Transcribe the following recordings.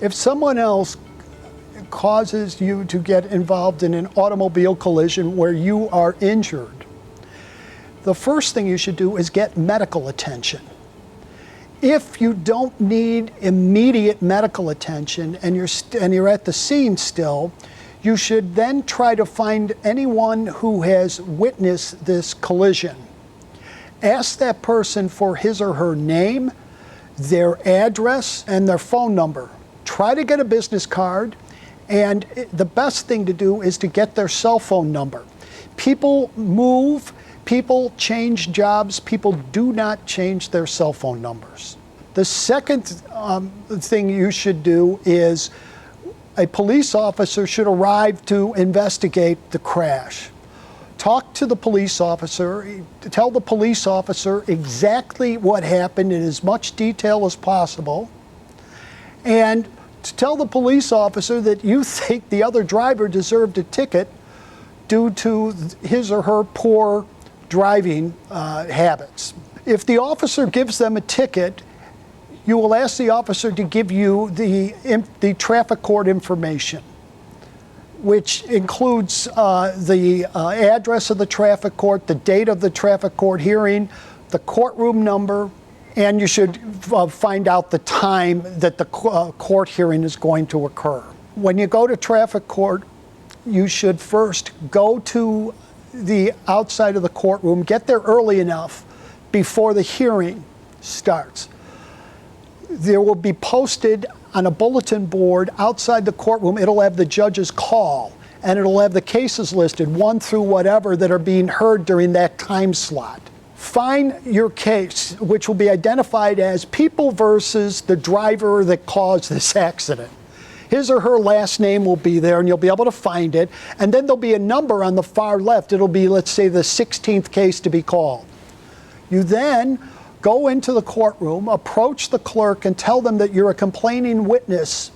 If someone else causes you to get involved in an automobile collision where you are injured, the first thing you should do is get medical attention. If you don't need immediate medical attention and you're at the scene still, you should then try to find anyone who has witnessed this collision. Ask that person for his or her name, their address, and their phone number. Try to get a business card, and the best thing to do is to get their cell phone number. People move, people change jobs, people do not change their cell phone numbers. The second thing you should do is a police officer should arrive to investigate the crash. Talk to the police officer, tell the police officer exactly what happened in as much detail as possible, and to tell the police officer that you think the other driver deserved a ticket due to his or her poor driving habits. If the officer gives them a ticket, you will ask the officer to give you the traffic court information, which includes the address of the traffic court, the date of the traffic court hearing, the courtroom number, and you should find out the time that the court hearing is going to occur. When you go to traffic court, you should first go to the outside of the courtroom, get there early enough before the hearing starts. There will be posted on a bulletin board outside the courtroom. It'll have the judge's call, and it'll have the cases listed, 1 through whatever, that are being heard during that time slot. Find your case, which will be identified as People versus the driver that caused this accident. His or her last name will be there, and you'll be able to find it. And then there'll be a number on the far left. It'll be, let's say, the 16th case to be called. You then go into the courtroom, approach the clerk, and tell them that you're a complaining witness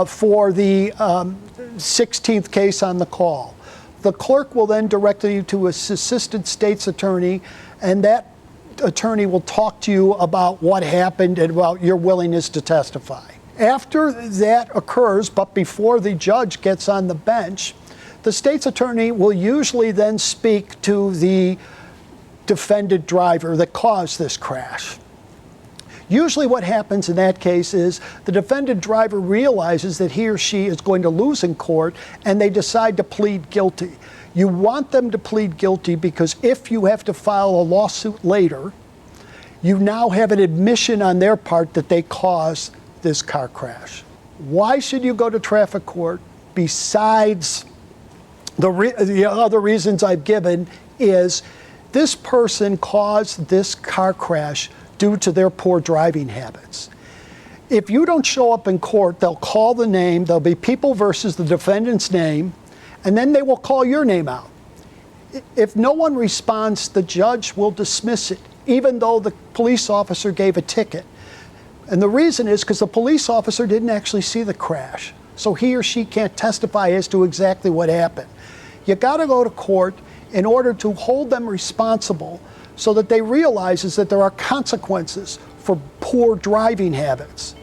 for the 16th case on the call. The clerk will then direct you to an assistant state's attorney, and that attorney will talk to you about what happened and about your willingness to testify. After that occurs, but before the judge gets on the bench, the state's attorney will usually then speak to the defendant driver that caused this crash. Usually what happens in that case is the defendant driver realizes that he or she is going to lose in court, and they decide to plead guilty. You want them to plead guilty because if you have to file a lawsuit later, you now have an admission on their part that they caused this car crash. Why should you go to traffic court besides the other reasons I've given? Is this person caused this car crash due to their poor driving habits. If you don't show up in court, they'll call the name, there'll be People versus the defendant's name, and then they will call your name out. If no one responds, the judge will dismiss it, even though the police officer gave a ticket. And the reason is because the police officer didn't actually see the crash, so he or she can't testify as to exactly what happened. You got to go to court in order to hold them responsible so that they realize that there are consequences for poor driving habits.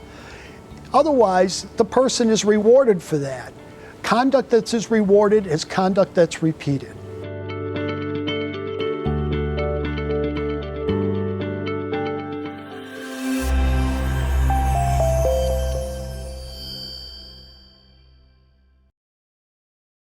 Otherwise, the person is rewarded for that. Conduct that is rewarded is conduct that's repeated.